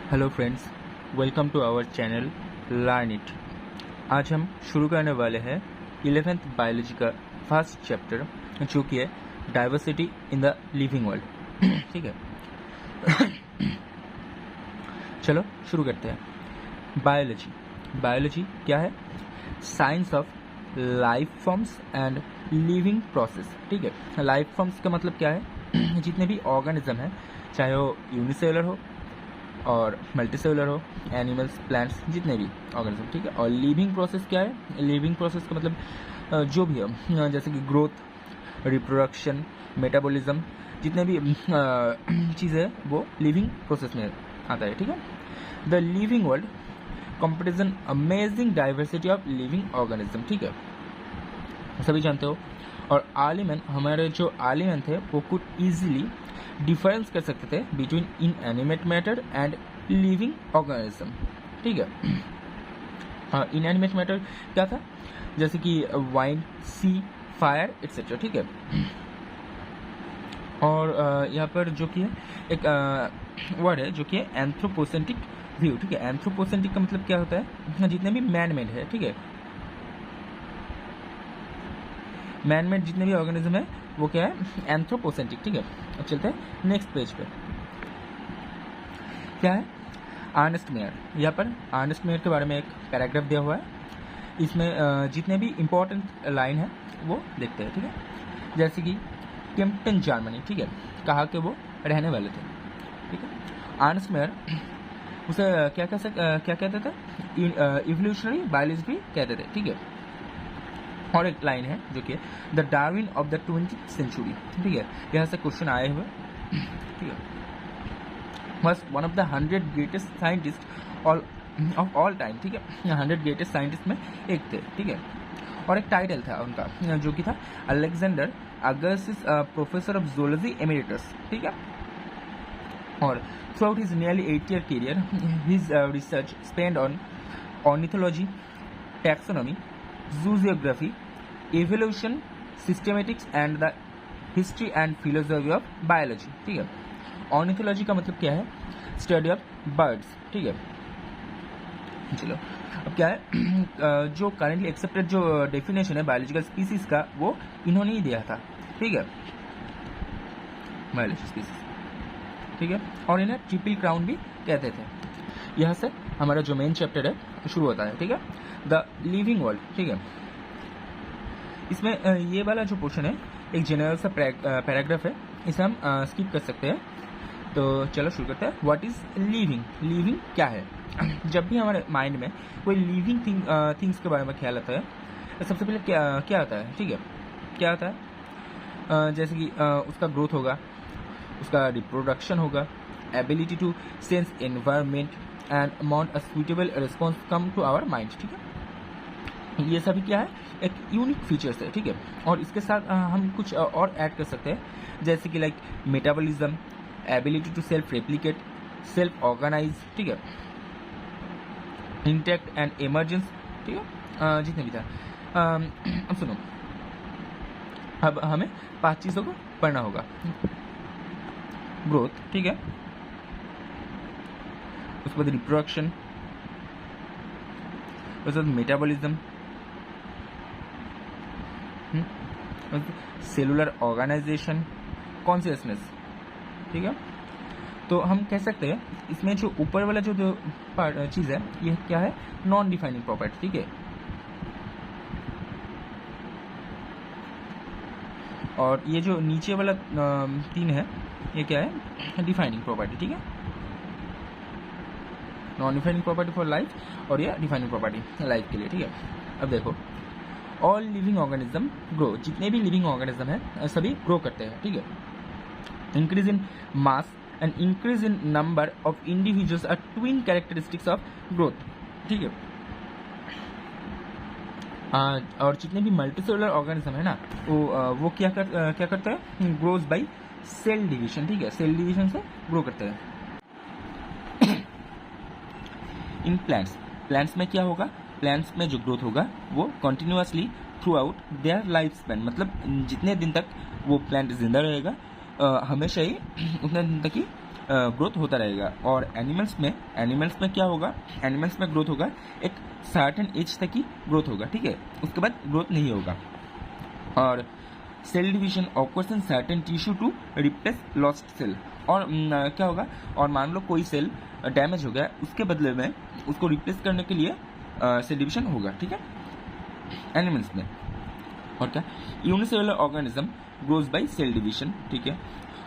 Hello friends, welcome to our channel learn it. आज हम शुरू करने वाले हैं 11th बायोलॉजी का फर्स्ट चैप्टर, जो कि है diversity in the living world. ठीक है, चलो शुरू करते हैं। बायोलॉजी क्या है? Science of life forms and living process. ठीक है, लाइफ फॉर्म्स का मतलब क्या है? जितने भी ऑर्गेनिज्म हैं, चाहे वो यूनिसेलुलर हो और मल्टीसेलुलर हो, एनिमल्स, प्लांट्स, जितने भी ऑर्गेनिज्म। ठीक है, और लिविंग प्रोसेस क्या है? लिविंग प्रोसेस का मतलब जो भी है, जैसे कि ग्रोथ, रिप्रोडक्शन, मेटाबॉलिज्म, जितने भी चीज़ें हैं वो लिविंग प्रोसेस में आता है। ठीक है, the living world comprehends amazing diversity of living organism. ठीक है, सभी जानते हो। और आर्ली हमारे जो आर्ली थे वो कुछ ईजिली डिफरेंस कर सकते थे between inanimate matter and living organism. ठीक है, हाँ, इनएनिमेट मैटर क्या था? जैसे कि वाइन, सी, फायर एक्सेट्रा। ठीक है, और यहाँ पर जो कि है एक वर्ड है जो कि है एंथ्रोपोसेंट्रिक व्यू। ठीक है, एंथ्रोपोसेंट्रिक का मतलब क्या होता है? जितने भी मैन मेड है, ठीक है, मैन मेड जितने भी ऑर्गेनिज्म है वो क्या है? एंथ्रोपोसेंट्रिक। ठीक है, अब चलते हैं नेक्स्ट पेज पे। क्या है? अर्नेस्ट मेयर। यहाँ पर अर्नेस्ट मेयर के बारे में एक पैराग्राफ दिया हुआ है। इसमें जितने भी इम्पोर्टेंट लाइन है वो देखते हैं। ठीक है, जैसे कि केम्पटन जर्मनी। ठीक है, कहा कि वो रहने वाले थे। ठीक है, अर्नेस्ट मेयर उसे क्या कहते थे? इवोल्यूशनरी बायोलॉजी भी कहते थे। ठीक है, और एक लाइन है जो कि the Darwin of the 20th century. ठीक है, यहाँ से क्वेश्चन आए हुए। ठीक है, was one of the 100 greatest scientists of all time। ठीक है, 100 ग्रेटेस्ट साइंटिस्ट में एक थे। ठीक है, और एक टाइटल था उनका जो कि था Alexander Augustus professor of zoology emeritus. ठीक है, और through his nearly 8-year career his research spent on ornithology, taxonomy, zoography, evolution, systematics and the history and philosophy of biology। ठीक है, ऑर्निथोलॉजी का मतलब क्या है? Study of birds. ठीक है, चलो अब क्या है? जो करेंटली एक्सेप्टेड जो डेफिनेशन है बायोलॉजिकल स्पीसीज का वो इन्होंने ही दिया था। ठीक है, बायोलॉजिकल स्पीसीज। ठीक है, और इन्हें ट्रिपल क्राउन भी कहते थे। यहाँ से हमारा जो मेन चैप्टर है शुरू होता है। ठीक है, द लिविंग वर्ल्ड। ठीक है, इसमें ये वाला जो पोर्शन है एक जनरल सा पैराग्राफ है, इसे हम स्किप कर सकते हैं। तो चलो शुरू करते हैं। What is living? लिविंग क्या है? जब भी हमारे माइंड में कोई लिविंग थिंग्स के बारे में ख्याल आता है तो सबसे पहले क्या आता है? ठीक है, क्या आता है? जैसे कि उसका ग्रोथ होगा, उसका रिप्रोडक्शन होगा, ability to sense environment and amount a suitable response come to our mind. ठीक है, ये सभी क्या है? एक यूनिक फीचर्स है। ठीक है, और इसके साथ हम कुछ और ऐड कर सकते हैं, जैसे कि like metabolism, ability to self replicate, self organise. ठीक है, इंटैक्ट एंड इमर्जेंस। ठीक है, जितने भी था। अब सुनो, अब हमें 5 चीज़ों को पढ़ना होगा। ग्रोथ, ठीक है, उसके बाद रिप्रोडक्शन, उसके बाद मेटाबॉलिज्म, सेलुलर ऑर्गेनाइजेशन, कॉन्शियसनेस। ठीक है, तो हम कह सकते हैं इसमें जो ऊपर वाला जो चीज़ है ये क्या है? Non defining property. ठीक है, और ये जो नीचे वाला 3 है ये क्या है? Defining property. ठीक है, non defining property for life और ये डिफाइनिंग प्रॉपर्टी लाइफ के लिए। ठीक है, अब देखो, ऑल लिविंग ऑर्गेनिज्म ग्रो। जितने भी लिविंग ऑर्गेनिज्म है सभी ग्रो करते हैं। ठीक है, increase in mass and increase in number of individuals are twin characteristics of growth. ठीक है, और जितने भी मल्टीसेलुलर ऑर्गेनिज्म है ना वो क्या करते हैं? Grows by cell division. ठीक है, सेल डिवीजन से ग्रो करते हैं। इन प्लांट्स में क्या होगा? प्लांट्स में जो ग्रोथ होगा वो continuously through out their life span, मतलब जितने दिन तक वो प्लांट जिंदा रहेगा हमेशा ही उतने दिन तक ही ग्रोथ होता रहेगा। और एनिमल्स में क्या होगा, एनिमल्स में ग्रोथ होगा एक सर्टेन एज तक ही ग्रोथ होगा, ठीक है, उसके बाद ग्रोथ नहीं होगा। और cell division occurs in certain tissue to replace lost cell. और क्या होगा, और मान लो कोई सेल डैमेज हो गया, उसके बदले में उसको रिप्लेस करने के लिए सेल डिवीजन होगा, ठीक है, एनिमल्स में। और क्या, unicellular organism grows by cell division, ठीक है।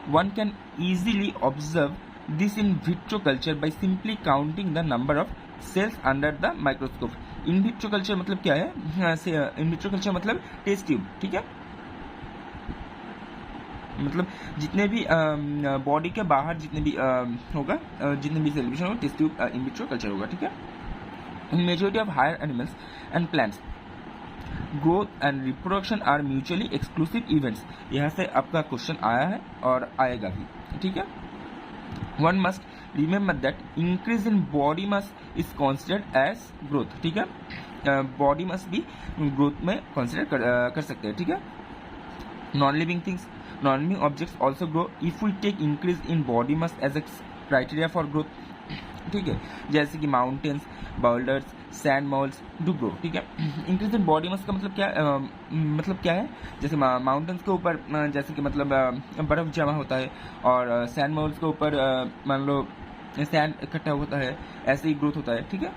One can easily observe this in vitro culture by simply counting the number of cells under the microscope. In vitro culture मतलब क्या है, इन विट्रो कल्चर मतलब test tube, ठीक है, मतलब जितने भी बॉडी के बाहर जितने भी होगा, जितने भी सेल डिवीजन होगा, test tube in vitro culture होगा, ठीक है। In majority of higher animals and plants growth and reproduction are mutually exclusive events. यहाँ से आपका क्वेश्चन आया है और आएगा भी, ठीक है। One must remember that increase in body mass is considered as growth, ठीक है, बॉडी मास भी ग्रोथ में कंसिडर कर सकते हैं, ठीक है। Non living things, non living objects also grow if we take increase in body mass as a criteria for growth, ठीक है, जैसे कि mountains, boulders, sand mounds do grow, ठीक है। इंक्रीज इन बॉडी मास का मतलब क्या है, जैसे माउंटेन्स के ऊपर जैसे कि मतलब बर्फ जमा होता है, और सैंड मॉल्स के ऊपर मान लो सैंड इकट्ठा होता है, ऐसे ही ग्रोथ होता है, ठीक है,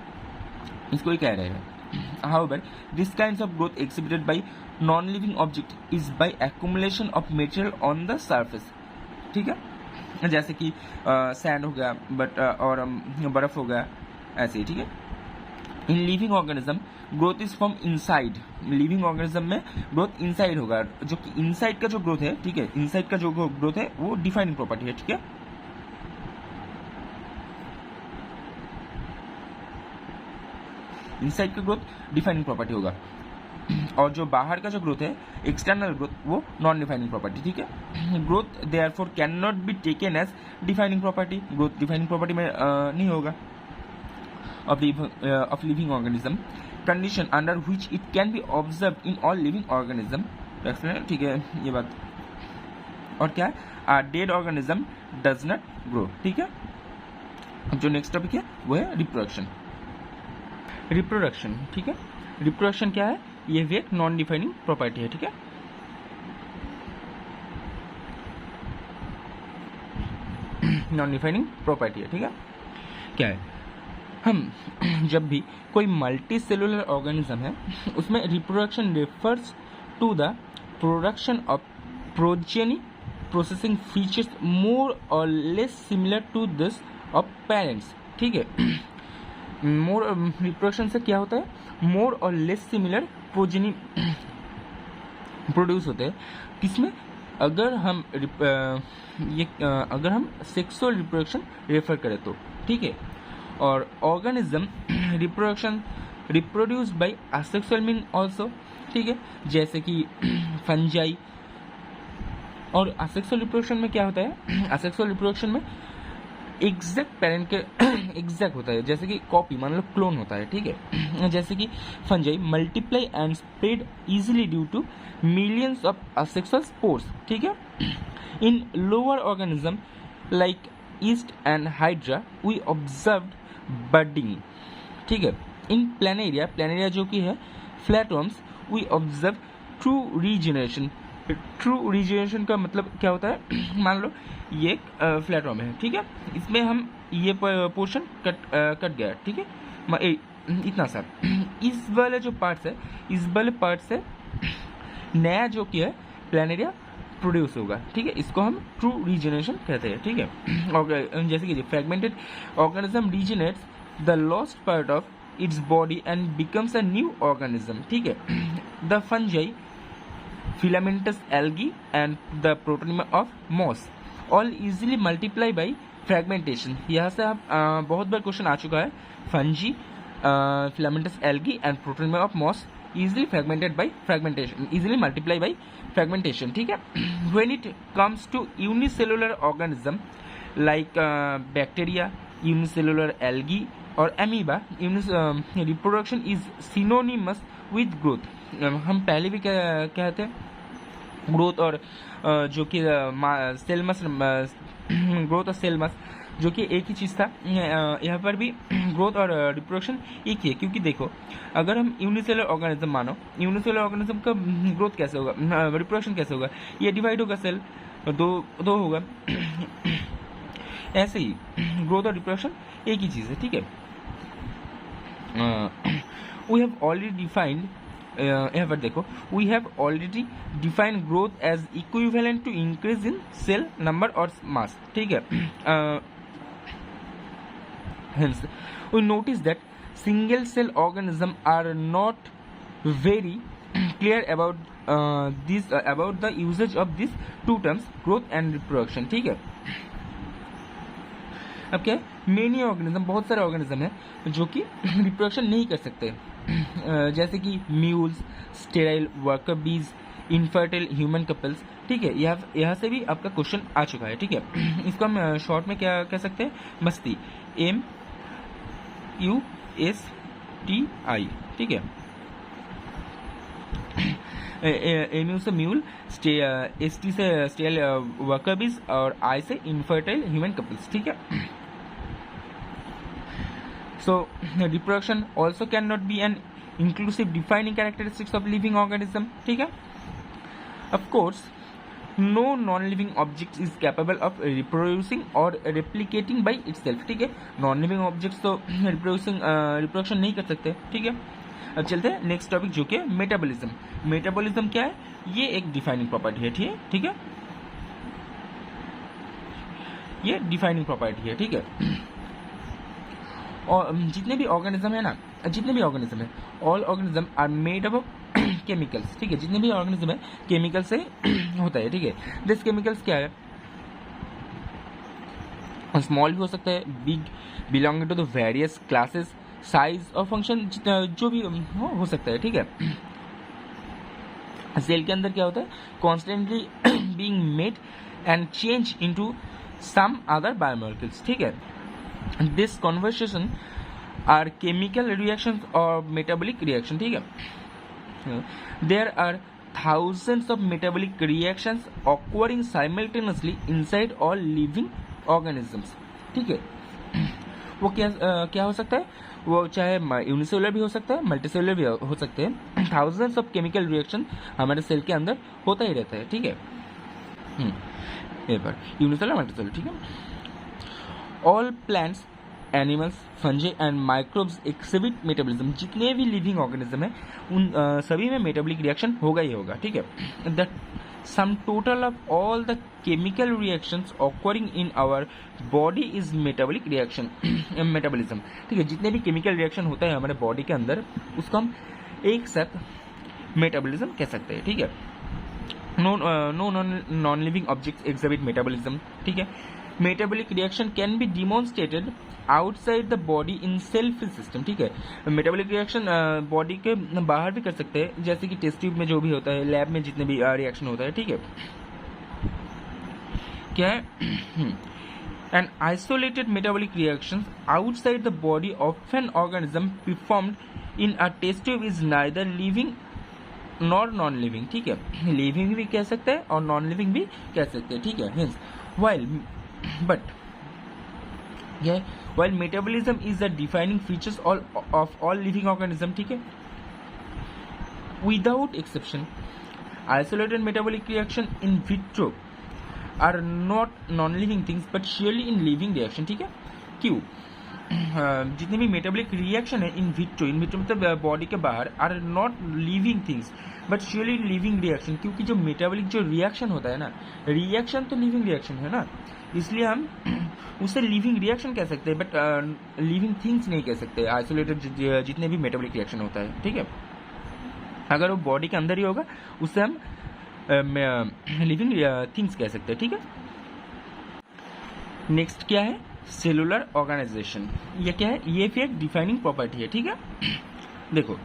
इसको ही कह रहे हैं। However, this kinds of growth exhibited by non-living object is by accumulation of material on the surface, ठीक है, जैसे कि सैंड हो गया, बट और बर्फ हो गया, ऐसे ही, ठीक है। In living organism growth is from inside. Living organism में ग्रोथ इनसाइड होगा, जो कि इनसाइड का जो ग्रोथ है, ठीक है, इनसाइड का जो ग्रोथ है वो डिफाइनिंग प्रॉपर्टी है, ठीक है। इनसाइड का ग्रोथ डिफाइनिंग प्रॉपर्टी होगा, और जो बाहर का जो ग्रोथ है, एक्सटर्नल ग्रोथ, वो नॉन डिफाइनिंग प्रॉपर्टी, ठीक है। Growth therefore can not be taken as defining property, growth defining property में नहीं होगा। Of living organism condition under which it can be observe in all living organism, ठीक है, ये बात। और क्या है, dead organism does not grow, ठीक है। जो नेक्स्ट टॉपिक है वो है रिप्रोडक्शन। रिप्रोडक्शन, ठीक है, रिप्रोडक्शन क्या है, ये भी एक नॉन डिफाइनिंग प्रॉपर्टी है, ठीक है। नॉन डिफाइनिंग प्रॉपर्टी है, ठीक है। क्या है, हम जब भी कोई मल्टी सेलुलर ऑर्गेनिज्म है, उसमें reproduction refers to the production of progeny possessing features more और less similar to this of parents, ठीक है। मोर रिप्रोडक्शन से क्या होता है, मोर और लेस सिमिलर प्रोजेनी प्रोड्यूस होते हैं, किसमें, अगर हम सेक्सुअल रिप्रोडक्शन रेफर करें तो, ठीक है। और organism reproduction reproduce by asexual mean also, ठीक है, जैसे कि फंजाई। और असेक्सुअल रिप्रोडक्शन में क्या होता है, असेक्सुअल रिप्रोडक्शन में एग्जैक्ट पेरेंट के एग्जैक्ट होता है, जैसे कि कॉपी, मान लो क्लोन होता है, ठीक है, जैसे कि fungi multiply and spread easily due to millions of asexual spores, ठीक है। In lower organism like yeast and hydra we observed budding, ठीक है। इन प्लानेरिया जो कि है flatworms we observe true regeneration. True regeneration का मतलब क्या होता है, मान लो ये एक फ्लैटवर्म है, ठीक है, इसमें हम ये पोर्शन कट गया, ठीक है, इतना सा, इस वाले जो पार्ट्स है, इस वाले पार्ट से नया जो कि है प्लानेरिया प्रोड्यूस होगा, ठीक है, इसको हम ट्रू रीजनरेशन कहते हैं, ठीक है। और जैसे कि fragmented organism regenerates the lost part of its body and becomes a new organism, ठीक है। The fungi, filamentous algae and the protonema of moss all easily multiply by fragmentation। यहाँ से आप बहुत बार क्वेश्चन आ चुका है, fungi, filamentous algae and protonema of moss easily fragmented by fragmentation, easily multiply by fragmentation, ठीक है। when it comes to unicellular organism like bacteria, unicellular algae और amoeba, reproduction is synonymous with growth। हम पहले भी कहते हैं growth और जो कि सेल मस ग्रोथ और सेल मस जो कि एक ही चीज़ था, यहाँ पर भी ग्रोथ और रिप्रोडक्शन एक ही है। क्योंकि देखो, अगर हम यूनिसेलर ऑर्गेनिज्म मानो, यूनिसेलर ऑर्गेनिज्म का ग्रोथ कैसे होगा, रिप्रोडक्शन कैसे होगा, ये डिवाइड होगा, सेल दो होगा। ऐसे ही ग्रोथ और रिप्रोडक्शन एक ही चीज़ है, ठीक है। वी हैव ऑलरेडी डिफाइंड, यहाँ पर देखो, we have already defined growth as equivalent to increase in cell number और मास, ठीक है। Hence, we notice that single cell organisms are not very clear about the usage of these two terms, growth and reproduction, ठीक है। अब क्या है, many organism, बहुत सारे ऑर्गेनिज्म हैं जो कि रिप्रोडक्शन नहीं कर सकते, जैसे कि म्यूल्स, स्टेराइल वर्कर बीज, इनफर्टाइल ह्यूमन कपल्स, ठीक है। यहाँ से भी आपका क्वेश्चन आ चुका है, ठीक है। इसको हम शॉर्ट में क्या कह सकते हैं, मस्ती, MUSTI, ठीक है। एम्यू से म्यूल, ST से स्टेल वर्कर बीज और I से इनफर्टाइल ह्यूमन कपल्स, ठीक है। So reproduction also cannot be an inclusive defining characteristics of living organism, ठीक है। Of course, no non-living object is capable of reproducing or replicating by itself, ठीक है। non-living objects तो reproduction नहीं कर सकते, ठीक है। अब चलते हैं नेक्स्ट टॉपिक जो कि मेटाबॉलिज्म। मेटाबॉलिज्म क्या है, ये एक डिफाइनिंग प्रॉपर्टी है, ठीक है। ये डिफाइनिंग प्रॉपर्टी है, ठीक है। और जितने भी ऑर्गेनिज्म है, all organism are made up of chemicals, ठीक है। जितने भी ऑर्गेनिज्म है केमिकल से होता है, ठीक है। दिस केमिकल्स क्या है, स्मॉल भी हो सकता है, big, belonging to the various classes, size और फंक्शन, जो भी हो सकता है, ठीक है। सेल के अंदर क्या होता है, constantly being made and change into some other biomolecules, ठीक है। This conversation are chemical reaction और मेटाबॉलिक रिएक्शन, ठीक है। There are thousands of metabolic reactions occurring simultaneously inside all living organisms, ठीक है। वो क्या हो सकता है, वो चाहे यूनिसेलुलर भी हो सकता है, मल्टीसेलुलर भी हो सकते हैं। थाउजेंड्स ऑफ केमिकल रिएक्शन हमारे सेल के अंदर होता ही रहता है, ठीक है। यूनिसेलुलर, मल्टीसेलुलर, ठीक है। All plants, animals, fungi and microbes exhibit metabolism. जितने भी लिविंग ऑर्गेनिज्म है उन सभी में मेटाबॉलिक रिएक्शन होगा ही होगा, ठीक है। The sum total of all the chemical reactions occurring in our body is metabolic reaction, metabolism, ठीक है। जितने भी केमिकल रिएक्शन होता है हमारे बॉडी के अंदर उसको हम एक साथ मेटाबॉलिज्म कह सकते हैं, ठीक है। No non living objects exhibit metabolism, ठीक है। Metabolic reaction can be demonstrated outside the body in cell free system, ठीक है। मेटाबॉलिक रिएक्शन बॉडी के बाहर भी कर सकते हैं, जैसे कि टेस्ट ट्यूब में जो भी होता है, लैब में जितने भी रिएक्शन होता है, ठीक है। क्या है, an isolated metabolic reaction outside the body of an organism performed in a test tube is neither living nor non living, ठीक है। लिविंग भी कह सकते हैं और नॉन लिविंग भी कह सकते हैं, ठीक है। While metabolism is the defining features of all living organism, ठीक है, without exception, isolated metabolic reaction in vitro are not non-living things but surely in living reaction, ठीक है। क्यों, जितने भी मेटाबॉलिक रिएक्शन है इन विट्रो मतलब बॉडी के बाहर, are not living things but surely living reaction, क्योंकि जो मेटाबॉलिक जो रिएक्शन होता है ना, रिएक्शन तो लिविंग रिएक्शन है ना, इसलिए हम उसे लिविंग रिएक्शन कह सकते हैं बट लिविंग थिंग्स नहीं कह सकते। आइसोलेटेड जितने भी मेटाबॉलिक रिएक्शन होता है, ठीक है, अगर वो बॉडी के अंदर ही होगा उससे हम लिविंग थिंग्स कह सकते हैं, ठीक है। नेक्स्ट क्या है, सेलुलर ऑर्गेनाइजेशन। ये क्या है, ये भी एक डिफाइनिंग प्रॉपर्टी है, ठीक है। देखो,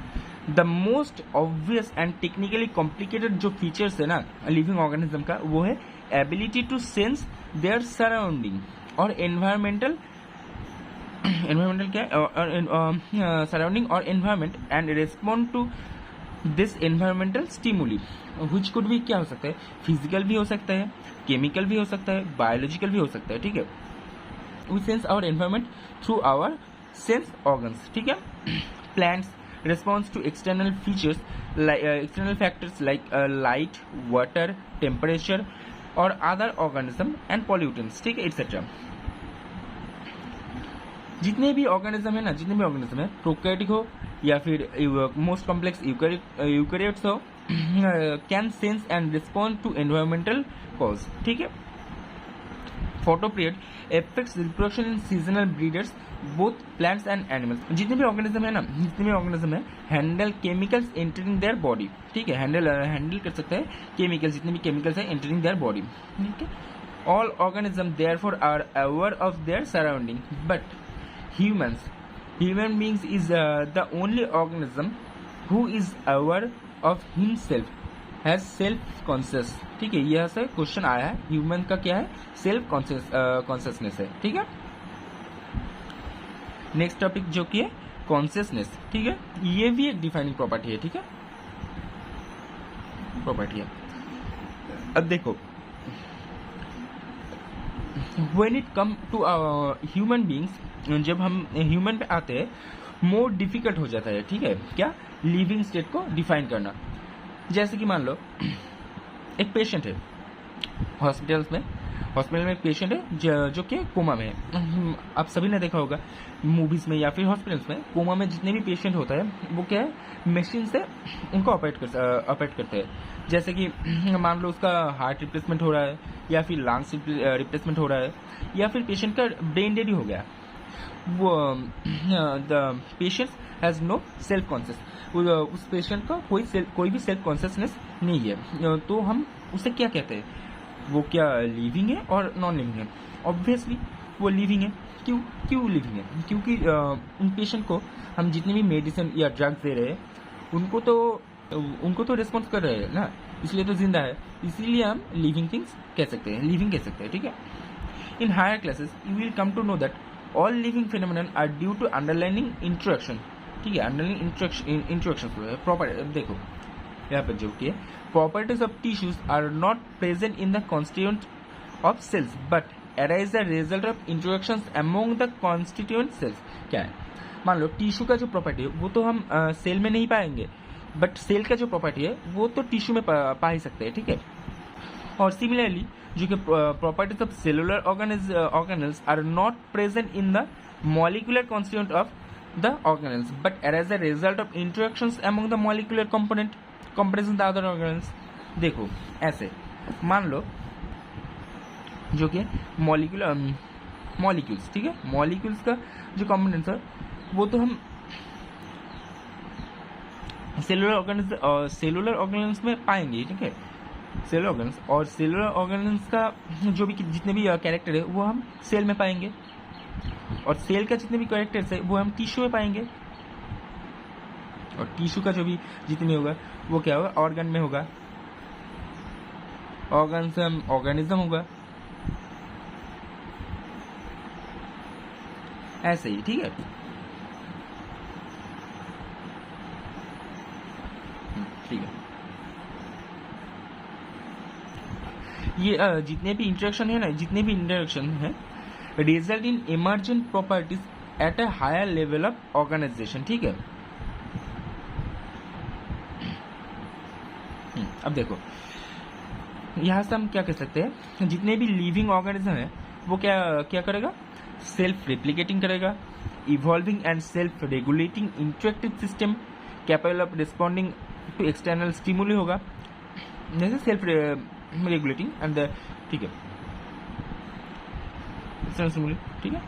the most obvious and technically complicated जो फीचर्स है ना लिविंग ऑर्गेनिज्म का, वो है ability to sense their surrounding और एनवायरमेंटल क्या है, सराउंडिंग और environment and respond to this environmental stimuli which could भी क्या हो सकता है, फिजिकल भी हो सकता है, केमिकल भी हो सकता है, बायोलॉजिकल भी हो सकता है, ठीक है। We sense our environment through our sense organs, ठीक है। Plants responds to external features like external factors like light, water, temperature or other organism and pollutants, ठीक है, etc. जितने भी ऑर्गेनिज्म है ना, जितने भी ऑर्गेनिज्म है, प्रोकैरियोटिक हो या फिर मोस्ट कॉम्प्लेक्स यूकैरियोट्स हो, can sense and respond to environmental cause, ठीक है। Photoperiod affects reproduction in seasonal breeders both plants and animals. जितने भी ऑर्गेनिज्म है ना, जितने भी ऑर्गेनिज्म है, handle chemicals entering their body, ठीक है, हैंडल कर सकते हैं केमिकल्स, जितने भी केमिकल्स है एंटरिंग देयर बॉडी, ठीक है। All organism therefore are aware of their surrounding, but human beings is the only organism who is aware of himself, has self conscious, ठीक है। यह से क्वेश्चन आया है, ह्यूमन का क्या है, सेल्फ कॉन्शियसनेस है, ठीक है। नेक्स्ट टॉपिक जो कि है कॉन्शियसनेस, ठीक है, ये भी एक डिफाइनिंग प्रॉपर्टी है, ठीक है, प्रॉपर्टी है। अब देखो, when it come to human beings, जब हम ह्यूमन पे आते हैं, मोर डिफिकल्ट हो जाता है, ठीक है, क्या, लिविंग स्टेट को डिफाइन करना। जैसे कि मान लो एक पेशेंट है हॉस्पिटल में एक पेशेंट है जो कि कोमा में है। आप सभी ने देखा होगा मूवीज में या फिर हॉस्पिटल्स में, कोमा में जितने भी पेशेंट होता है वो क्या है, मशीन से उनको ऑपरेट करते हैं। जैसे कि मान लो उसका हार्ट रिप्लेसमेंट हो रहा है या फिर लंग्स रिप्लेसमेंट हो रहा है या फिर पेशेंट का ब्रेन डेड हो गया, वो the patient has no self conscious, उस पेशेंट का कोई भी सेल्फ कॉन्शियसनेस नहीं है, तो हम उसे क्या कहते हैं, वो क्या लिविंग है और नॉन लिविंग है। ऑब्वियसली वो लिविंग है। क्यों लिविंग है, क्योंकि उन पेशेंट को हम जितनी भी मेडिसिन या ड्रग्स दे रहे हैं उनको तो रिस्पॉन्स कर रहे हैं ना, इसलिए तो जिंदा है, इसीलिए हम लिविंग थिंग्स कह सकते हैं, ठीक है। In higher classes you will come to know that all living phenomenon are due to underlining interaction, ठीक है, अंडरलाइनिंग इंटरेक्शन प्रॉपर। देखो यहाँ पर जो कि properties of tissues are not present in the constituent of cells but arise the result of interactions among the constituent cells. क्या है, मान लो टिश्यू का जो प्रॉपर्टी है वो तो हम सेल में नहीं पाएंगे, बट सेल का जो प्रॉपर्टी है वो तो टिश्यू में पा ही सकते हैं, ठीक है। और सिमिलरली जो कि properties of cellular organelles are not present in the molecular constituent of the organelles but as the result of interactions among the molecular component comparison the other organelles. देखो ऐसे मान लो जो कि मॉलिक्यूल्स, ठीक है, मॉलिक्यूल्स का जो कंपोनेंट्स है वो तो हम सेलुलर ऑर्गेनल्स में पाएंगे, ठीक है, सेलुलर ऑर्गेनल्स, और सेलुलर ऑर्गेनल्स का जो भी जितने भी कैरेक्टर है वो हम सेल में पाएंगे, और सेल का जितने भी कैरेक्टर्स है वो हम टिश्यू में पाएंगे, और टिश्यू का जो भी जितने होगा वो क्या होगा, ऑर्गन में होगा, ऑर्गेनिज्म होगा, ऐसे ही, ठीक है। ठीक है, ये जितने भी इंटरेक्शन है result in emergent properties at a higher level of organization, ठीक है। अब देखो यहां से हम क्या कह सकते हैं, जितने भी लिविंग ऑर्गेनिज्म है वो क्या करेगा, सेल्फ रेप्लिकेटिंग करेगा, evolving and self regulating interactive system capable of responding to external stimuli होगा, जैसे सेल्फ रेगुलेटिंग एंड ठीक है, एक्सटर्नल स्टिमुली, ठीक है।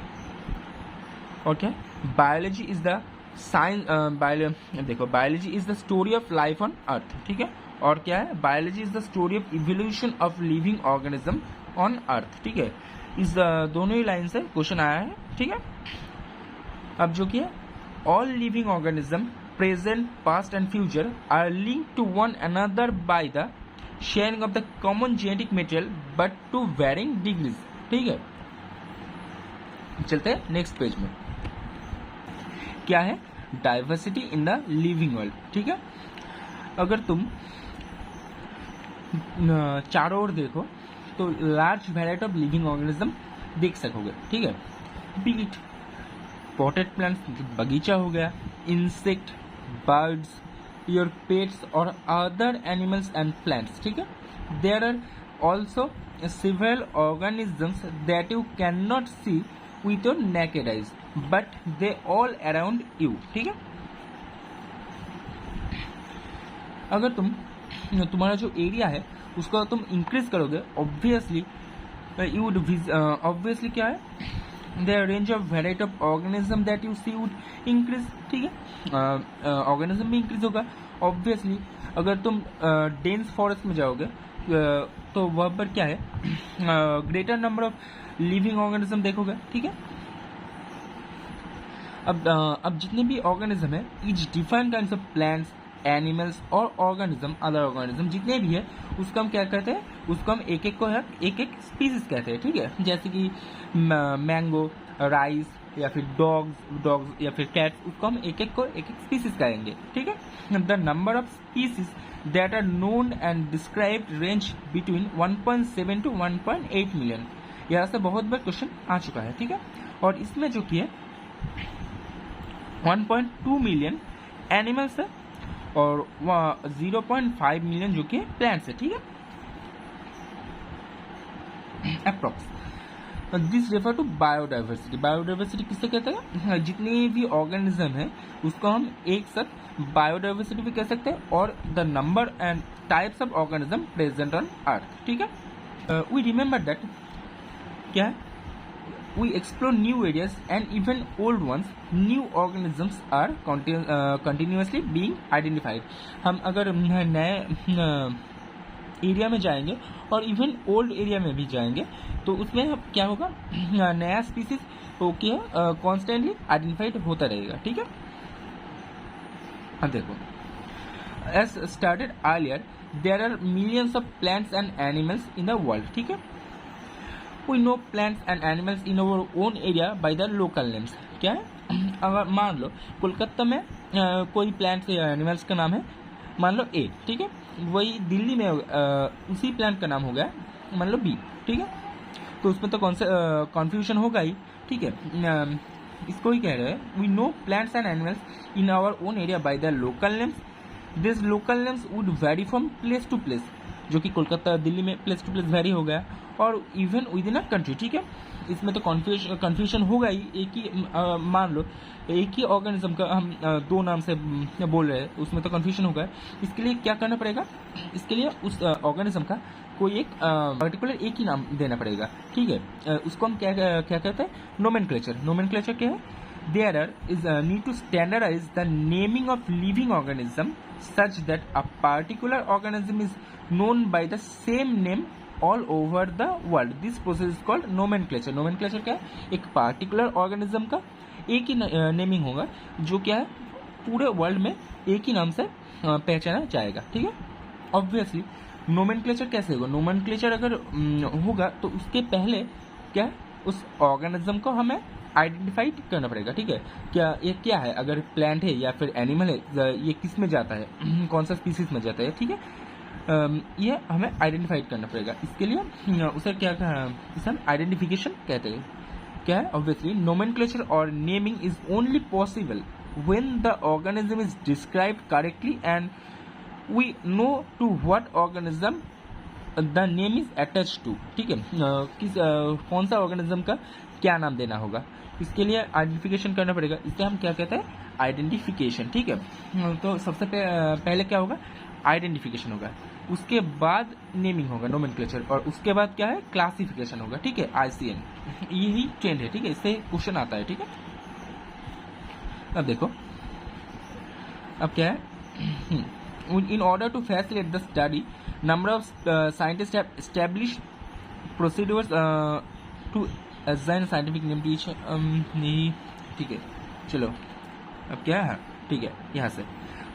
और क्या, बायोलॉजी इज द साइंस, देखो biology is the story of life on earth, ठीक है। और क्या है, biology is the story of evolution of living organism on earth, ठीक है। इस दोनों ही लाइन से क्वेश्चन आया है, ठीक है। अब जो कि है all living organism present past and future are linked to one another by the sharing of the common genetic material but to varying degrees, ठीक है। चलते हैं नेक्स्ट पेज में, क्या है, diversity in the living world, ठीक है। अगर तुम चारों ओर देखो तो large variety of living organism देख सकोगे, ठीक है। बीट पॉटेड प्लांट्स, बगीचा हो गया, इंसेक्ट, बर्ड्स, योर पेट्स और अदर एनिमल्स एंड प्लांट्स, ठीक है। There are also several organisms that you cannot see with your naked eyes but they all around you, ठीक है। अगर तुम्हारा जो एरिया है उसको तुम इंक्रीज करोगे, ऑब्वियसली यू वुड ऑब्वियसली क्या है, the range of variety of organism that you see would increase, ठीक है। ऑर्गेनिज्म भी इंक्रीज होगा ऑब्वियसली। अगर तुम डेंस फॉरेस्ट में जाओगे तो वहाँ पर क्या है, greater number of living organism देखोगे, ठीक है। अब जितने भी ऑर्गेनिज्म है, each different kinds of plants, animals और ऑर्गेनिज्म, अदर ऑर्गेनिज्म जितने भी है उसको हम क्या कहते हैं, उसको हम एक एक को है एक एक स्पीसीज कहते हैं, ठीक है। जैसे कि मैंगो, राइस या फिर डॉग्स या फिर कैट्स, उसको हम एक एक को एक एक स्पीसीज कहेंगे, ठीक है। The number of species that are known and described range between 1.7 to 1.8 million। यहाँ से बहुत बार क्वेश्चन आ चुका है, ठीक है। और इसमें जो कि है 1.2 मिलियन एनिमल्स है और 0.5 मिलियन जो कि प्लांट्स है, ठीक है, approx. This refer to biodiversity. Biodiversity किससे कहते हैं, जितनी भी ऑर्गेनिज्म है उसको हम एक साथ बायोडाइवर्सिटी भी कह सकते हैं, और the number and types of organism present on earth, ठीक है। वी रिमेंबर दैट क्या है, we explore new areas and even old ones, new organisms are continuously being identified. हम अगर नए एरिया में जाएंगे और इवन ओल्ड एरिया में भी जाएंगे तो उसमें क्या होगा, नया स्पीसीज ओके कॉन्स्टेंटली आइडेंटिफाइड होता रहेगा, ठीक है। अब देखो, as started earlier there are millions of plants and animals in the world, ठीक है। We know plants and animals in our own area by the local names. क्या है, अगर मान लो कोलकाता में कोई प्लांट्स या एनिमल्स का नाम है, मान लो ए, ठीक है, वही दिल्ली में उसी प्लांट का नाम हो गया मान लो बी, ठीक है। तो उसमें तो कौन सा कन्फ्यूजन होगा ही, ठीक है। इसको ही कह रहे हैं, we know plants and animals in our own area by the local names. This local names would vary from place to place, जो कि कोलकाता दिल्ली में प्लेस टू प्लेस वेरी हो गया, और even with in a country, ठीक है। इसमें तो कन्फ्यूजन होगा ही। एक ही मान लो एक ही ऑर्गेनिज्म का हम दो नाम से बोल रहे हैं, उसमें तो कन्फ्यूजन होगा। इसके लिए क्या करना पड़ेगा, इसके लिए उस ऑर्गेनिज्म का कोई एक पर्टिकुलर एक ही नाम देना पड़ेगा, ठीक है। उसको हम क्या कहते हैं, नोमेनक्लेचर। नोमेनक्लेचर क्या है, there are is need to standardize the naming of living organism such that a particular organism is known by the same name all over the world. This process is called nomenclature. Nomenclature क्या है, एक particular organism का एक ही naming होगा जो क्या है पूरे वर्ल्ड में एक ही नाम से पहचाना जाएगा, ठीक है। ऑब्वियसली नोमेनक्लेचर कैसे होगा, नोमेनक्लेचर अगर होगा तो उसके पहले क्या है, उस ऑर्गेनिज्म को हमें आइडेंटिफाई करना पड़ेगा, ठीक है। क्या ये क्या है, अगर प्लांट है या फिर एनिमल है, ये किस में जाता है, कौन सा स्पीसीज में जाता है, ठीक है। ये हमें आइडेंटिफाई करना पड़ेगा। इसके लिए उसे क्या इसे हम आइडेंटिफिकेशन कहते हैं। क्या है, ऑब्वियसली नोमेनक्लेचर और naming is only possible when the organism is described correctly and we know to what organism the name is attach to, ठीक है। किस कौन सा ऑर्गेनिज्म का क्या नाम देना होगा, इसके लिए आइडेंटिफिकेशन करना पड़ेगा। इसे हम क्या कहते हैं, आइडेंटिफिकेशन, ठीक है। तो सबसे पहले क्या होगा, आइडेंटिफिकेशन होगा, उसके बाद नेमिंग होगा नोमेनक्लेचर, और उसके बाद क्या है, क्लासिफिकेशन होगा, ठीक है, ICN। यही ट्रेंड है, ठीक है, इससे क्वेश्चन आता है, ठीक है। अब देखो, अब क्या है, in order to facilitate the study, number of scientists have established procedures to assign scientific name to each, नहीं, ठीक है, चलो अब क्या है, ठीक है, यहाँ से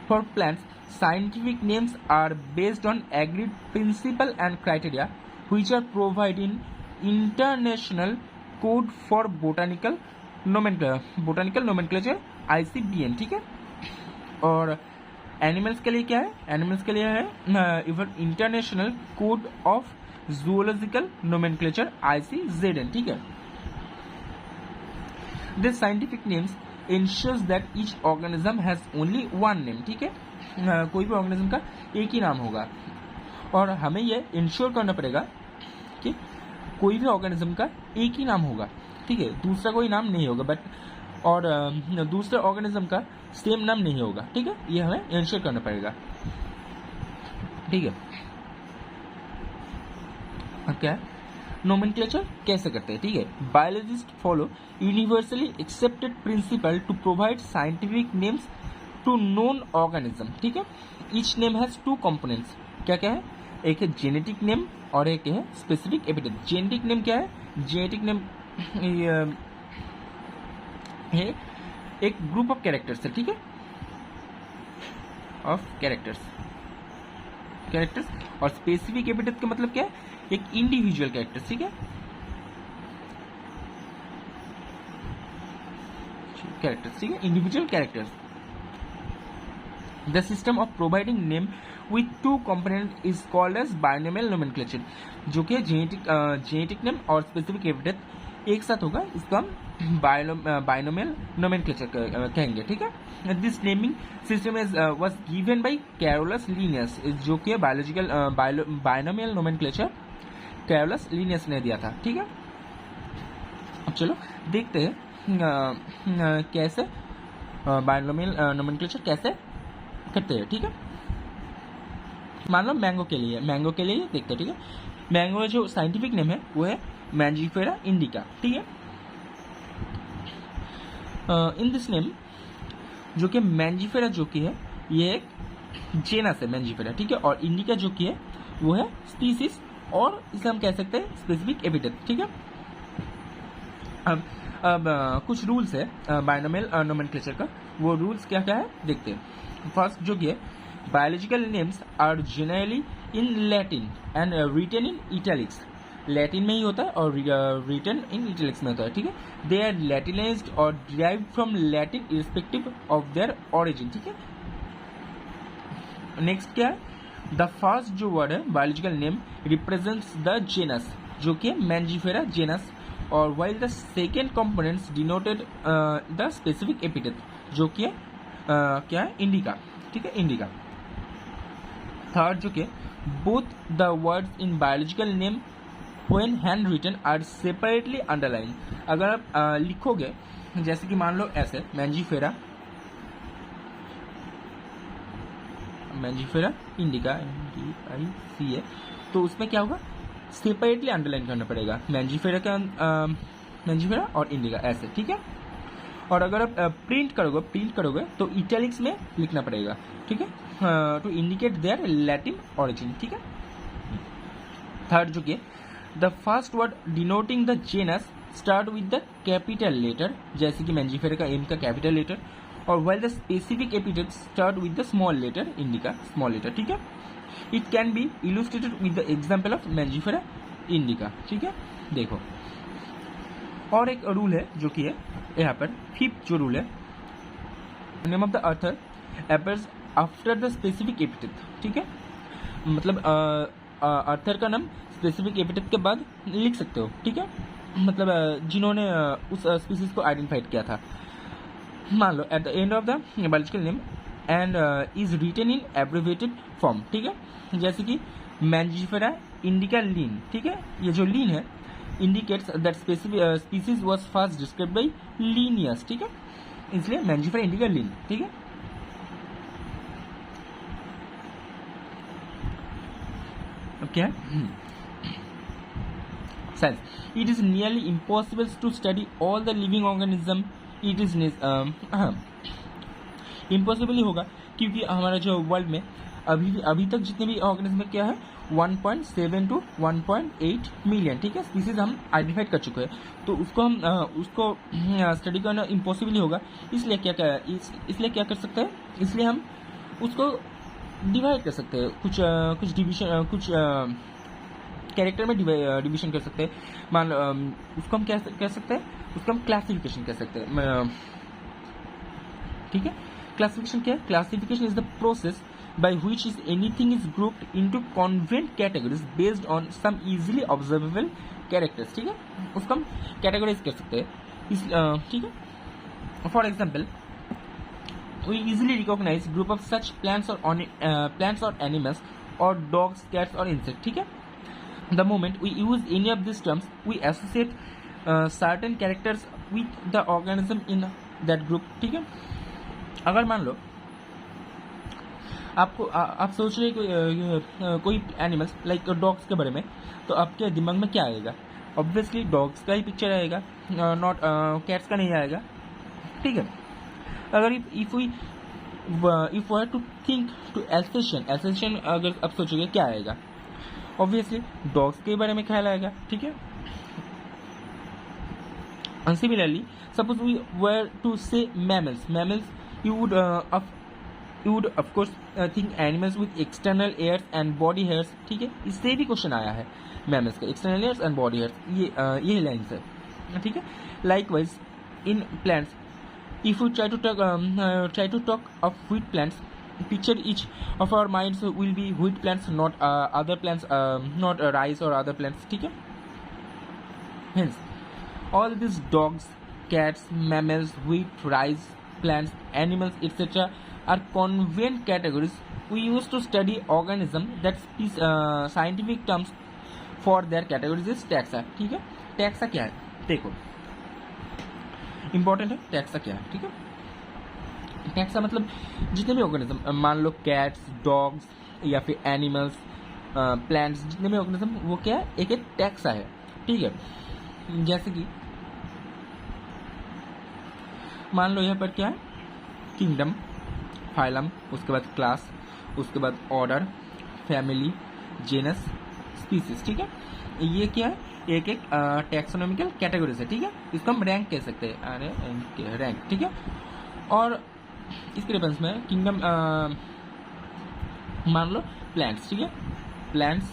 for plants scientific names are based on agreed principle and criteria which are provided in international code for botanical nomenclature ICBN, ठीक है। और एनिमल्स के लिए क्या है, एनिमल्स के लिए है even international code of zoological nomenclature ICZN, ठीक है। This scientific names ensures that each organism has only one name, ठीक है। कोई भी ऑर्गेनिज्म का एक ही नाम होगा और हमें यह इंश्योर करना पड़ेगा कि कोई भी ऑर्गेनिज्म का एक ही नाम होगा, ठीक है, दूसरा कोई नाम नहीं होगा, बट और दूसरे ऑर्गेनिज्म का सेम नाम नहीं होगा, ठीक है, ये हमें इंश्योर करना पड़ेगा, ठीक है। अब क्या है, नोमेनक्लेचर कैसे करते हैं, ठीक है। Biologist follow universally accepted principle to provide scientific names to known organism, ठीक है। Each name has two components, क्या क्या है, एक है जेनेटिक नेम और एक है स्पेसिफिक एपिथेट। जेनेटिक नेम क्या है, जेनेटिक नेम है एक ग्रुप ऑफ कैरेक्टर्स है, ठीक है, ऑफ कैरेक्टर्स और स्पेसिफिक एपिथेट का मतलब क्या है, एक इंडिविजुअल कैरेक्टर्स, ठीक है, ठीक है, individual characters. The system of providing name with two component is called as binomial nomenclature, जो कि जेनेटिक नेम और स्पेसिफिक एपिथेट एक साथ होगा, इसको हम बायनोमियल नोमेनक्लेचर कहेंगे, ठीक है। This naming system is was given by Carolus Linnaeus, जो कि biological binomial nomenclature Carolus Linnaeus ने दिया था, ठीक है। अब चलो देखते हैं कैसे बायनोमियल नोमेनक्लेचर कैसे करते हैं, ठीक है। मान लो मैंगो के लिए देखते हैं, ठीक है। मैंगो का जो साइंटिफिक नेम है वो है मैंजीफेरा इंडिका, ठीक है। इन दिस नेम जो कि मैंजीफेरा जो कि है ये एक जेनस है मैंजीफेरा, ठीक है, और इंडिका जो कि है वो है स्पीसीज और इसे हम कह सकते हैं स्पेसिफिक एपिथेट, ठीक है। अब कुछ रूल्स है बायनोमियल नोमेनक्लेचर का, वो रूल्स क्या क्या है देखते हैं। फर्स्ट जो कि है, biological names are generally in Latin and written in italics, Latin में ही होता है और रिटन इन इटैलिक्स में होता है, ठीक है। दे आर लैटिनाइज्ड और derived from Latin irrespective of their origin, ठीक है। नेक्स्ट क्या है, द फर्स्ट जो वर्ड है biological name represents the genus, जो कि मैंजीफेरा जेनस, और while the second components denoted the specific epithet, जो कि क्या है इंडिका, ठीक है, इंडिका। थर्ड जो कि both the words in biological name when hand written are separately underline, अगर आप लिखोगे जैसे कि मान लो ऐसे मैंजीफेरा इंडिका NDICA, तो उसमें क्या होगा, सेपरेटली अंडरलाइन करना पड़ेगा मैंजीफेरा और इंडिका ऐसे, ठीक है। और अगर आप प्रिंट करोगे तो इटैलिक्स में लिखना पड़ेगा, ठीक है, to indicate their Latin origin, ठीक है। थर्ड जो कि the first word denoting the genus start with the capital letter, जैसे कि मैंजीफेरा का एम का कैपिटल लेटर, और while the specific epithets start with the small letter indica, small letter, ठीक है। It can be illustrated with the example of Mangifera indica, ठीक है। देखो और एक रूल है जो कि है यहाँ पर फिफ्थ जो रूल है, name of the author appears after the specific epithet, ठीक है, मतलब अर्थर का नाम स्पेसिफिक एपिथेट के बाद लिख सकते हो, ठीक है, मतलब जिन्होंने उस स्पीसीज को आइडेंटिफाइड किया था। मान लो at the end of the biological name and is written in abbreviated form, ठीक है, जैसे कि मैंजीफेरा इंडिका लीन, ठीक है, ये जो लीन है indicates that species was first described bye Linnaeus, ठीक है, इसलिए मैंजीफेरा इंडिका लीन, ठीक है। अब क्या है science, it is nearly impossible to study all the living organism, it is impossible ही होगा क्योंकि हमारा जो वर्ल्ड में अभी तक जितने भी ऑर्गेनिज्म क्या है 1.7 to 1.8 मिलियन, ठीक है, स्पीसीज हम आइडेंटिफाइड कर चुके हैं, तो उसको स्टडी करना इम्पॉसिबल ही होगा। इसलिए क्या कर सकते हैं, इसलिए हम उसको डिवाइड कर सकते हैं, कुछ डिवीजन, कुछ कैरेक्टर में डिवीजन कर सकते हैं। मान लो उसको हम कह सकते हैं, उसको हम क्लासिफिकेशन कह सकते हैं, ठीक है। क्लासिफिकेशन क्या है? Classification is the process by which is anything is grouped into convenient categories based on some easily observable characters. ठीक है, उसको हम कैटेगराइज कर सकते हैं. ठीक है, for example we easily recognize group of such plants or animals or dogs, cats or insects. ठीक है, the moment we use any of these terms we associate certain characters with the organism in that group. ठीक है, अगर मान लो आपको आप सोच रहे कोई एनिमल्स लाइक डॉग्स के बारे में, तो आपके दिमाग में क्या आएगा? ऑब्वियसली डॉग्स का ही पिक्चर आएगा, नॉट कैट्स का नहीं आएगा. ठीक है, अगर if we to think to Alsatian अगर आप सोचोगे क्या आएगा? ऑब्वियसली डॉग्स के बारे में ख्याल आएगा. ठीक है, and similarly suppose we were to say mammals you would of course think animals with external ears and body hairs. ठीक है, इससे भी क्वेश्चन आया है mammals का, external ears and body hairs. ये लाइन्स है. ठीक है, likewise in plants if we try to talk of wheat plants, picture each of our minds will be wheat plants, not other plants, not rice or other plants. ठीक है, hence all these dogs, cats, mammals, wheat, rice, plants, animals, etc. are convenient categories we use to study organism. That scientific terms for their categories is taxa. ठीक है, taxa क्या है? देखो important है, taxa क्या है? ठीक है, taxa मतलब जितने भी ऑर्गेनिज्म, मान लो कैट्स, डॉग्स या फिर एनिमल्स, प्लांट्स, जितने भी ऑर्गेनिज्म वो क्या है? एक एक टैक्सा है. ठीक है, जैसे कि मान लो यहाँ पर क्या है? किंगडम, फाइलम, उसके बाद क्लास, उसके बाद ऑर्डर, फैमिली, जेनस, स्पीसीज. ठीक है, ये क्या है? एक एक टैक्सोनॉमिकल कैटेगरीज है. ठीक है, इसको हम रैंक कह सकते हैं, अरे रैंक. ठीक है, और इसके रेफरेंस में किंगडम मान लो प्लांट्स. ठीक है, प्लांट्स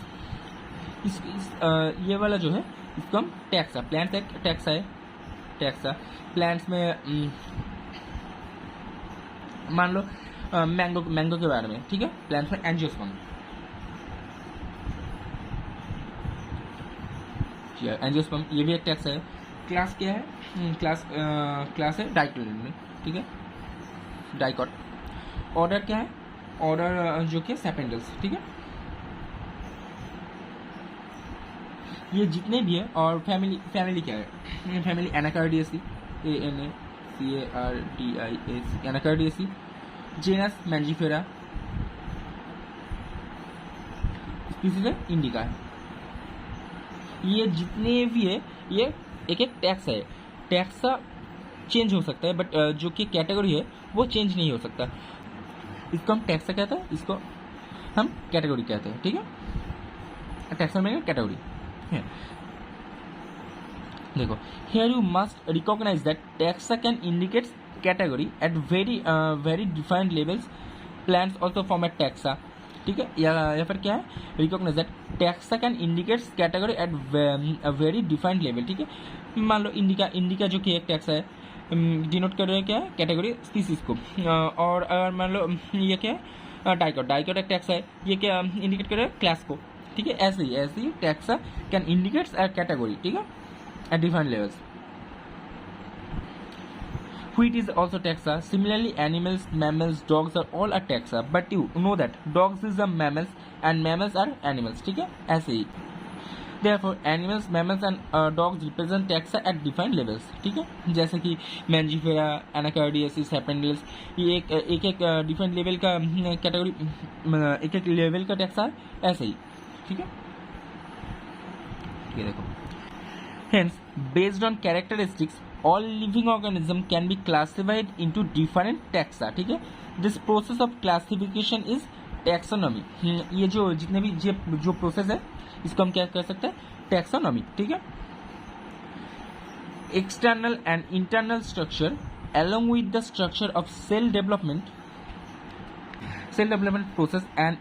ये वाला जो है इसको हम टैक्सा, प्लांट्स एक टैक्सा है. टैक्सा प्लांट्स में मान लो मैंगो के बारे में. ठीक है, प्लांट्स में एंजियोस्पर्म. एंजियोस्पर्म ये भी एक टैक्सा है. क्लास क्या है? क्लास है डाइकोटिलेडोन. ठीक है, डाइकॉट. ऑर्डर क्या है? ऑर्डर जो कि सेपेंडल्स. ठीक है, ये जितने भी है. और फैमिली क्या है? Family anacardiaceae, ANACARDIACE, anacardiaceae. Genus mangifera. Species है इंडिका है. ये जितने भी है ये एक एक टैक्स है. टैक्सा चेंज हो सकता है बट जो कि कैटेगरी है वो चेंज नहीं हो सकता. इसको हम टैक्सा कहते हैं, इसको हम कैटेगरी कहते हैं. ठीक है, टैक्सा में कैटेगरी है. देखो, here you must recognize that taxa can indicate category at very defined levels. Plants also form a taxa. ठीक है, या फिर क्या है? recognize that taxa can indicate category at a very defined level. ठीक है, मान लो इंडिका जो कि एक टैक्सा है, डिनोट कर रहे हैं क्या है? कैटेगरी, स्पीसीज को. और अगर मान लो ये क्या है? डाइकॉट एक टैक्सा है, ये क्या इंडिकेट कर रहे हैं? क्लास को. ठीक है, ऐसे ही taxa can indicates a category. ठीक है, at different levels. Wheat is also taxa. Similarly, animals, mammals, dogs are all a taxa. But you know that dogs is a mammals and mammals are animals. ठीक है, ऐसे ही. Therefore, animals, mammals and dogs represent taxa at different levels. ठीक है, जैसे कि मैंजिफेरा, Anacardiaceae, सेपेंडल्स, ये एक different level का कैटेगरी, एक लेवल का टैक्सा है. ऐसे ही. ठीक है, ये देखो. Hence, based on characteristics, all living organisms can be classified into different taxa. ठीक है, this process of classification is taxonomy. ये जो जितने भी जो प्रोसेस है इसको हम क्या कह सकते हैं? टैक्सोनॉमी. ठीक है, external and internal structure along with the structure of cell development process and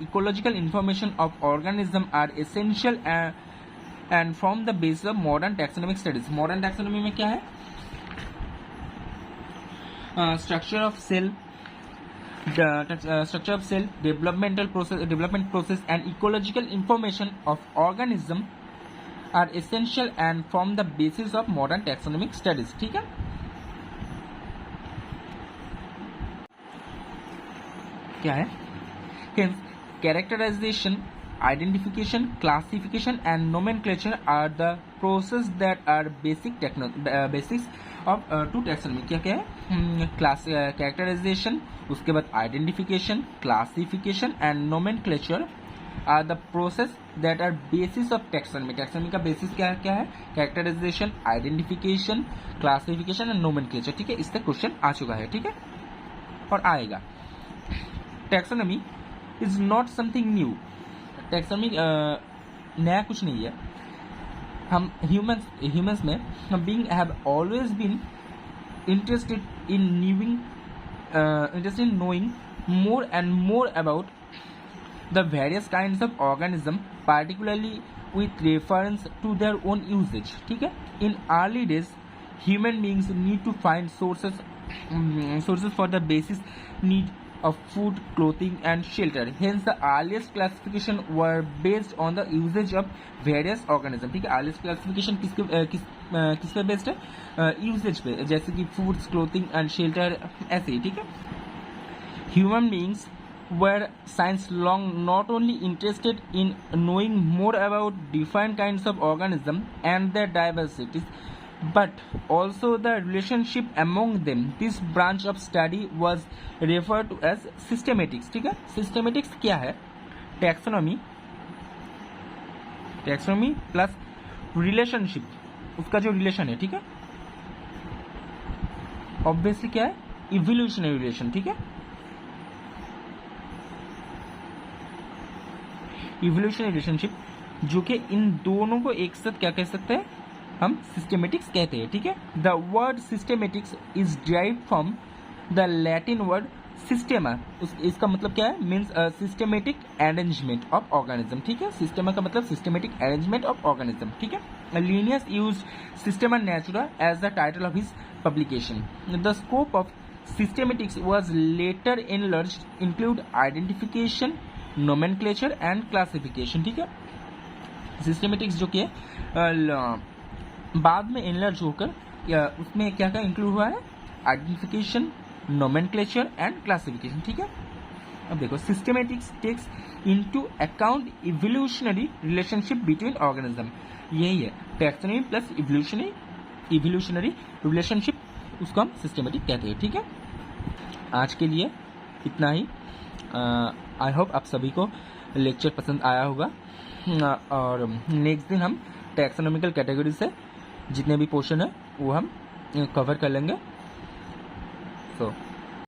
ecological information of organism are essential and from the basis of modern taxonomic studies. modern taxonomy में क्या है? Structure of cell, structure of cell, development process and ecological information of organism are essential and form the basis of modern taxonomic studies. ठीक है, क्या है? Hence, characterization, identification, classification and nomenclature are the process that are basics of to taxonomy. क्या क्या है? Class characterization, उसके बाद identification, classification and nomenclature are the process that are basis of taxonomy. Taxonomy का बेसिस क्या क्या है? Characterization, identification, classification and nomenclature. ठीक है, इसका क्वेश्चन आ चुका है. ठीक है, और आएगा. Taxonomy is not something new. Taxonomy नया कुछ नहीं है. हम ह्यूमंस में being have always been interested in knowing more and more about the various kinds of organism, particularly with reference to their own usage. ठीक है, in early days human beings need to find sources for the basic need of food, clothing and shelter. Hence the earliest classification were based on the usage of various organisms. ठीक है, earliest classification किस पे based है? Usage पे, जैसे कि foods, clothing and shelter, ऐसे ही. ठीक है, human beings were science long not only interested in knowing more about different kinds of organisms and their diversities, but also the relationship among them. This branch of study was referred to as systematics. ठीक है, systematics क्या है? Taxonomy plus relationship, उसका जो relation है. ठीक है, obviously क्या है? Evolutionary relation. ठीक है, इवोल्यूशनरी रिलेशनशिप, जो कि इन दोनों को एक साथ क्या कह सकते हैं? हम सिस्टेमेटिक्स कहते हैं. ठीक है, the word systematics is derived from the Latin word systema. इसका मतलब क्या है? Means systematic arrangement of organism. ठीक है, सिस्टेमा का मतलब सिस्टेमेटिक अरेंजमेंट ऑफ ऑर्गेनिज्म. ठीक है, Linnaeus used systema naturae as the title of his publication. The scope of systematics was later enlarged, include identification, nomenclature and classification. ठीक है, systematics जो कि बाद में enlarge होकर उसमें क्या क्या इंक्लूड हुआ है? Identification, nomenclature and classification. ठीक है, अब देखो, systematics takes into account evolutionary relationship between organism. यही है टैक्सोनॉमी प्लस इवोल्यूशनरी रिलेशनशिप, उसको हम सिस्टेमेटिक कहते हैं. ठीक है, आज के लिए इतना ही. आई होप आप सभी को लेक्चर पसंद आया होगा, और नेक्स्ट दिन हम टैक्सोनॉमिकल कैटेगरी से जितने भी पोर्शन है वो हम कवर कर लेंगे. सो